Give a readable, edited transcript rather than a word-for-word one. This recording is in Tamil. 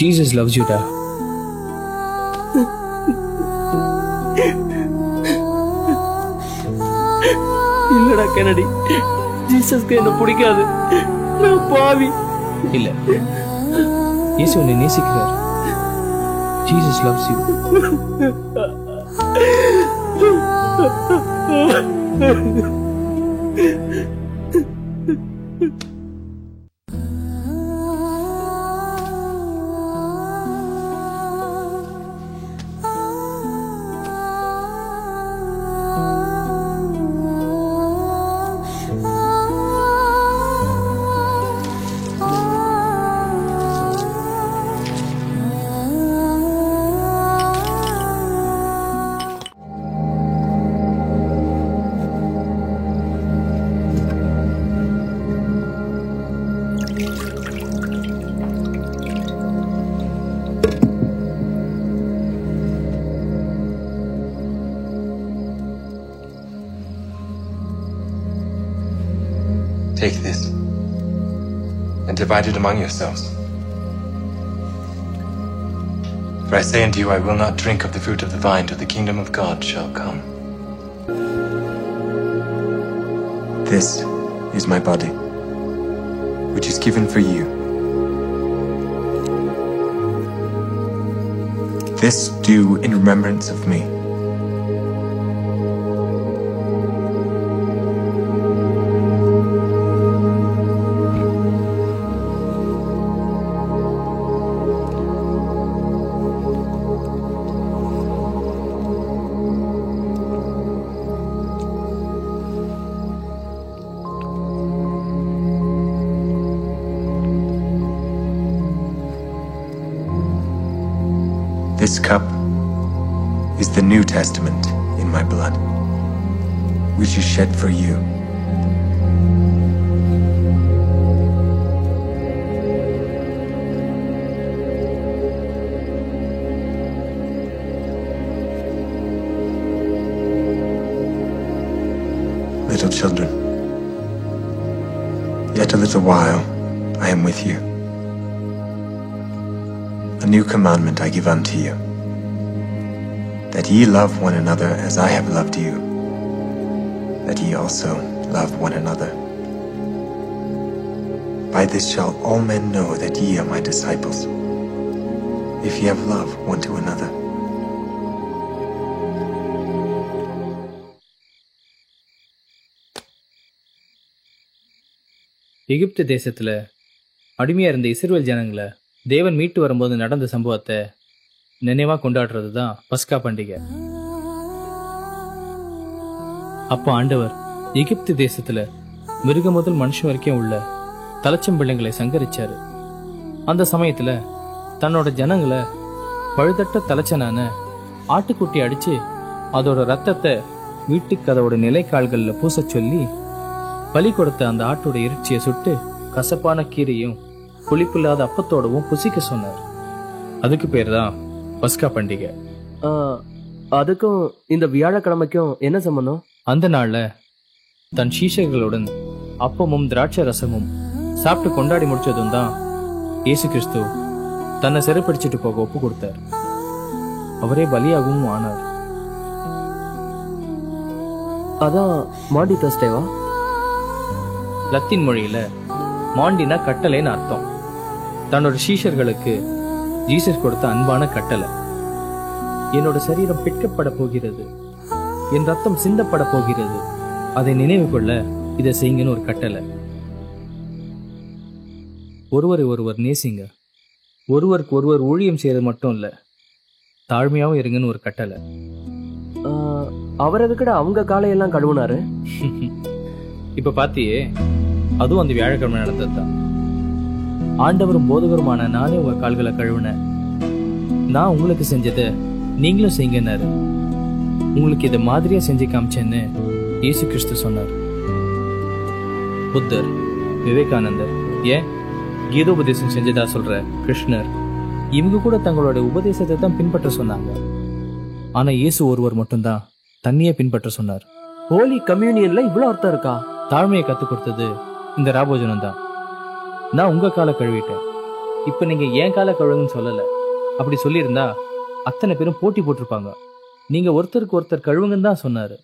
Jesus loves you, Da. இல்லடா கெனடி, ஜீசஸ்க்கு என்ன பிடிக்காது. நான் பாவி. இல்ல, இயேசு உன்னை நேசிக்கிறார். Jesus loves you. Take this and divide it among yourselves. For I say unto you, I will not drink of the fruit of the vine till the kingdom of God shall come. This is my body, which is given for you. This do in remembrance of me. This cup is the New Testament in my blood, which is shed for you. Little children, yet a little while I am with you. A new commandment I give unto you, that ye love one another as I have loved you, that ye also love one another. By this shall all men know that ye are my disciples, if ye have love one to another. எகிப்து தேசத்துல அடிமையா இருந்த இஸ்ரவேல் ஜனங்களை தேவன் மீட்டு வரும்போது நடந்த சம்பவத்தை நினைவா கொண்டாடுறது தான் பஸ்கா பண்டிகை. அப்போ ஆண்டவர் எகிப்து தேசத்துல மிருகம் முதல் மனுஷன் வரைக்கும் உள்ள தலைச்சம் பிள்ளைங்களை சங்கரிச்சாரு. அந்த சமயத்துல தன்னோட ஜனங்களை பழுதட்ட தலைச்சனான ஆட்டுக்குட்டி அடிச்சு அதோட ரத்தத்தை வீட்டுக்கு அதோட நிலைக்கால்கள்ல பூச சொல்லி பலி கொடுத்த அந்த ஆட்டோட இறைச்சியை சுட்டு கசப்பான கீரையும் புளிப்பில்லாத அப்பத்தோடவும் புசிக்க சொன்னார். அதுக்கு பேர் தான் பஸ்கா பண்டிகை. அதுக்கும் இந்த வியாழக்கிழமைக்கும் என்ன சம்பந்தம்? அந்த நாள்ல தன் சீஷர்களுடன் அப்பமும் திராட்சை ரசமும் சாப்பிட்டு கொண்டாடி முடிச்சதும் தான் இயேசு கிறிஸ்து தன்னை சிறைப்பிடிச்சிட்டு போக ஒப்பு கொடுத்தார். அவரே பலியாகவும் ஆனார். அதான் மாண்டி தர்ஸ்டேவா? லத்தீன் மொழியில மாண்டினா கட்டளைன்னு அர்த்தம். தன்னோட சீஷர்களுக்கு ஜீசஸ் கொடுத்த அன்பான கட்டளை. என்னோட சரீரம் பிற்கப்பட போகிறது, என் ரத்தம் சிந்தப்பட போகிறது, அதை நினைவு கொள்ள இதை செய்யுங்கன்னு ஒரு கட்டளை. ஒருவரை ஒருவர் நேசிங்க, ஒருவருக்கு ஒருவர் ஊழியம் செய்யறது மட்டும் இல்ல, தாழ்மையாவும் இருங்கன்னு ஒரு கட்டளை. அவர் எதுக்கட அவங்க காலையெல்லாம் கழுவுனாரு? இப்ப பாத்தியே, அதுவும் அந்த வியாழக்கிழமை நடந்ததுதான். ஆண்டவரும் போதகருமான நானே உங்க கால்களை கழுவுனேன், நான் உங்களுக்கு செஞ்சதை நீங்களும் செய்யுங்கன்னாரு. உங்களுக்கு இதை மாதிரியா செஞ்சு காமிச்சேன்னு இயேசு கிறிஸ்து சொன்னார். புத்தர், விவேகானந்தர், ஏன் கீதோபதேசம் செஞ்சதா சொல்ற கிருஷ்ணர், இவங்க கூட தங்களோட உபதேசத்தை தான் பின்பற்ற சொன்னாங்க. ஆனா இயேசு ஒருவர் மட்டும்தான் தண்ணியை பின்பற்ற சொன்னார். ஹோலி கம்யூனியன்ல இவ்வளவு அர்த்தம் இருக்கா? தாழ்மையை கத்துக் கொடுத்தது இந்த ராபோஜனம் தான். நான் உங்க காலை கழுவிட்டேன், இப்ப நீங்க ஏன் கால கழுவுங்கன்னு சொல்லல. அப்படி சொல்லியிருந்தா அத்தனை பேரும் போட்டி போட்டிருப்பாங்க. நீங்க ஒருத்தருக்கு ஒருத்தர் கழுவுங்கன்னு தான் சொன்னாரு.